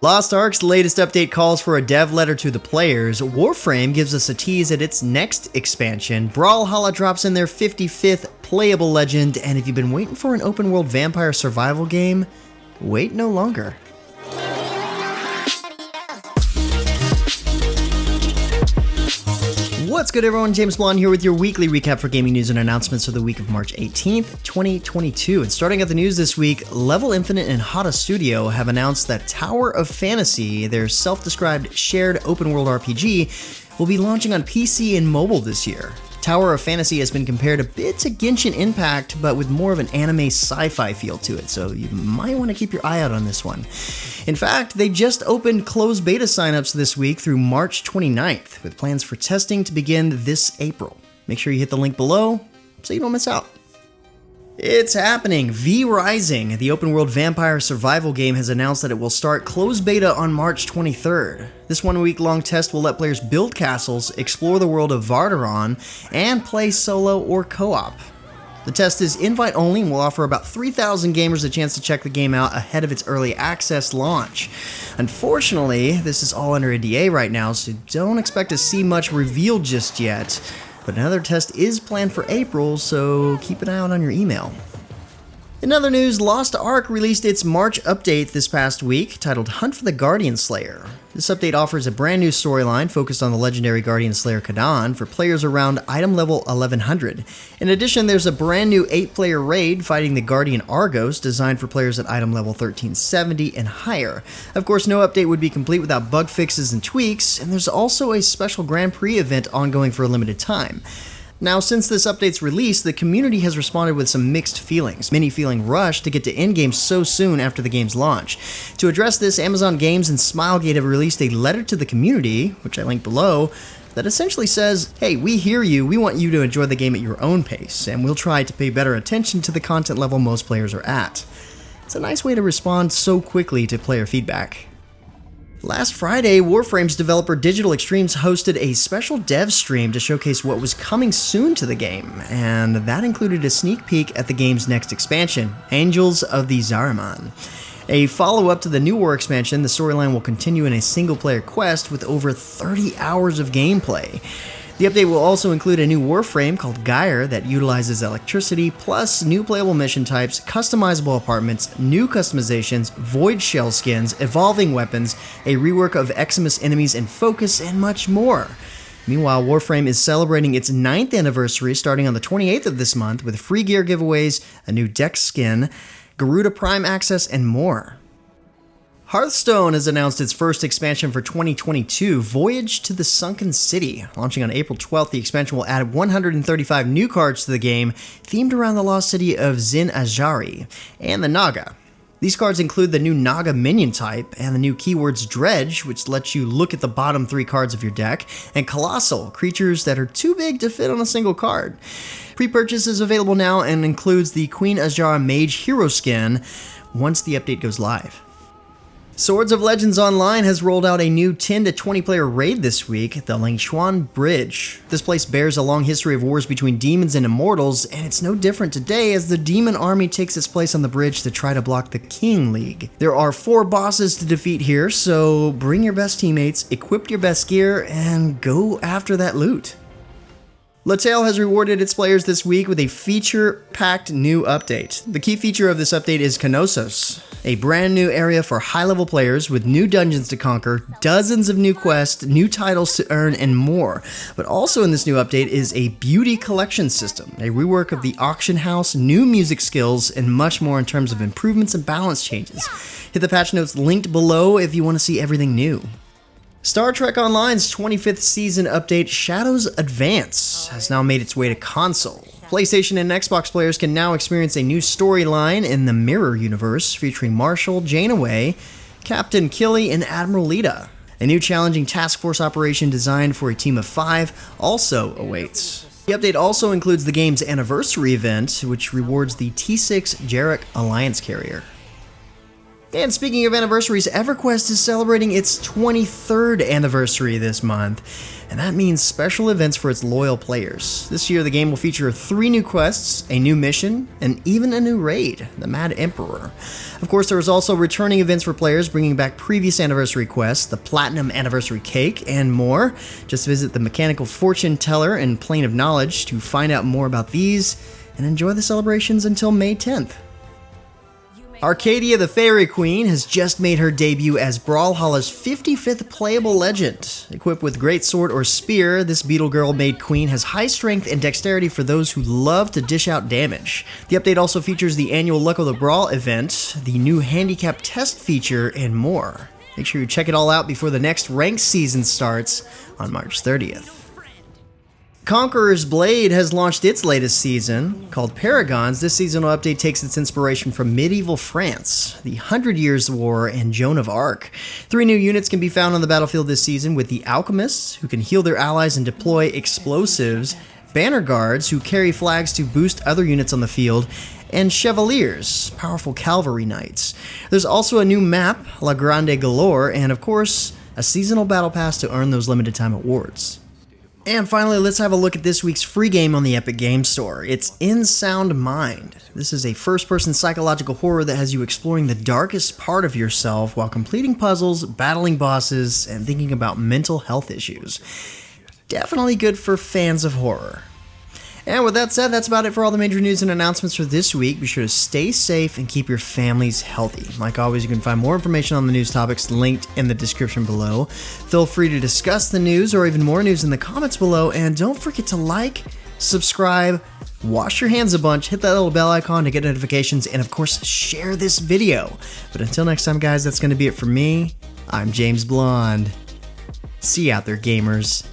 Lost Ark's latest update calls for a dev letter to the players. Warframe gives us a tease at its next expansion. Brawlhalla drops in their 55th playable legend, and if you've been waiting for an open-world vampire survival game, wait no longer. What's good, everyone? James Blonde here with your weekly recap for gaming news and announcements for the week of March 18th, 2022. And starting at the news this week, Level Infinite and Hada Studio have announced that Tower of Fantasy, their self-described shared open-world RPG, will be launching on PC and mobile this year. Tower of Fantasy has been compared a bit to Genshin Impact, but with more of an anime sci-fi feel to it, so you might want to keep your eye out on this one. In fact, they just opened closed beta signups this week through March 29th, with plans for testing to begin this April. Make sure you hit the link below so you don't miss out. It's happening! V Rising, the open-world vampire survival game, has announced that it will start closed beta on March 23rd. This one-week-long test will let players build castles, explore the world of Vardaron, and play solo or co-op. The test is invite-only and will offer about 3,000 gamers a chance to check the game out ahead of its early access launch. Unfortunately, this is all under NDA right now, so don't expect to see much revealed just yet. But another test is planned for April, so keep an eye out on your email. In other news, Lost Ark released its March update this past week, titled Hunt for the Guardian Slayer. This update offers a brand new storyline focused on the legendary Guardian Slayer Kadan for players around item level 1100. In addition, there's a brand new 8-player raid fighting the Guardian Argos, designed for players at item level 1370 and higher. Of course, no update would be complete without bug fixes and tweaks, and there's also a special Grand Prix event ongoing for a limited time. Now, since this update's release, the community has responded with some mixed feelings, many feeling rushed to get to endgame so soon after the game's launch. To address this, Amazon Games and Smilegate have released a letter to the community, which I link below, that essentially says, hey, we hear you, we want you to enjoy the game at your own pace, and we'll try to pay better attention to the content level most players are at. It's a nice way to respond so quickly to player feedback. Last Friday, Warframe's developer Digital Extremes hosted a special dev stream to showcase what was coming soon to the game, and that included a sneak peek at the game's next expansion, Angels of the Zariman. A follow-up to the New War expansion, the storyline will continue in a single-player quest with over 30 hours of gameplay. The update will also include a new Warframe called Gyre that utilizes electricity, plus new playable mission types, customizable apartments, new customizations, void shell skins, evolving weapons, a rework of Eximus enemies and focus, and much more. Meanwhile, Warframe is celebrating its 9th anniversary starting on the 28th of this month with free gear giveaways, a new Dex skin, Garuda Prime access, and more. Hearthstone has announced its first expansion for 2022, Voyage to the Sunken City. Launching on April 12th, the expansion will add 135 new cards to the game, themed around the lost city of Zin Ajari and the Naga. These cards include the new Naga minion type and the new keywords Dredge, which lets you look at the bottom 3 cards of your deck, and Colossal, creatures that are too big to fit on a single card. Pre-purchase is available now and includes the Queen Azjara Mage Hero skin once the update goes live. Swords of Legends Online has rolled out a new 10 to 20 player raid this week, the Langquan Bridge. This place bears a long history of wars between demons and immortals, and it's no different today as the demon army takes its place on the bridge to try to block the King League. There are 4 bosses to defeat here, so bring your best teammates, equip your best gear, and go after that loot. Lattale has rewarded its players this week with a feature-packed new update. The key feature of this update is Knossos, a brand new area for high-level players with new dungeons to conquer, dozens of new quests, new titles to earn, and more. But also in this new update is a beauty collection system, a rework of the auction house, new music skills, and much more in terms of improvements and balance changes. Hit the patch notes linked below if you want to see everything new. Star Trek Online's 25th season update, Shadows Advance, has now made its way to console. PlayStation and Xbox players can now experience a new storyline in the Mirror universe featuring Marshall, Janeway, Captain Killy, and Admiral Lita. A new challenging task force operation designed for a team of 5 also awaits. The update also includes the game's anniversary event, which rewards the T6 Jarek Alliance carrier. And speaking of anniversaries, EverQuest is celebrating its 23rd anniversary this month, and that means special events for its loyal players. This year, the game will feature 3 new quests, a new mission, and even a new raid, the Mad Emperor. Of course, there is also returning events for players, bringing back previous anniversary quests, the Platinum Anniversary Cake, and more. Just visit the Mechanical Fortune Teller and Plane of Knowledge to find out more about these, and enjoy the celebrations until May 10th. Arcadia the Fairy Queen has just made her debut as Brawlhalla's 55th playable legend. Equipped with great sword or spear, this Beetle Girl-made queen has high strength and dexterity for those who love to dish out damage. The update also features the annual Luck of the Brawl event, the new handicap test feature, and more. Make sure you check it all out before the next ranked season starts on March 30th. Conqueror's Blade has launched its latest season, called Paragons. This seasonal update takes its inspiration from medieval France, the 100 Years' War, and Joan of Arc. 3 new units can be found on the battlefield this season, with the Alchemists, who can heal their allies and deploy explosives, Banner Guards, who carry flags to boost other units on the field, and Chevaliers, powerful cavalry knights. There's also a new map, La Grande Galore, and of course, a seasonal battle pass to earn those limited time awards. And finally, let's have a look at this week's free game on the Epic Games Store. It's In Sound Mind. This is a first-person psychological horror that has you exploring the darkest part of yourself while completing puzzles, battling bosses, and thinking about mental health issues. Definitely good for fans of horror. And with that said, that's about it for all the major news and announcements for this week. Be sure to stay safe and keep your families healthy. Like always, you can find more information on the news topics linked in the description below. Feel free to discuss the news or even more news in the comments below. And don't forget to like, subscribe, wash your hands a bunch, hit that little bell icon to get notifications, and of course, share this video. But until next time, guys, that's going to be it for me. I'm James Blonde. See you out there, gamers.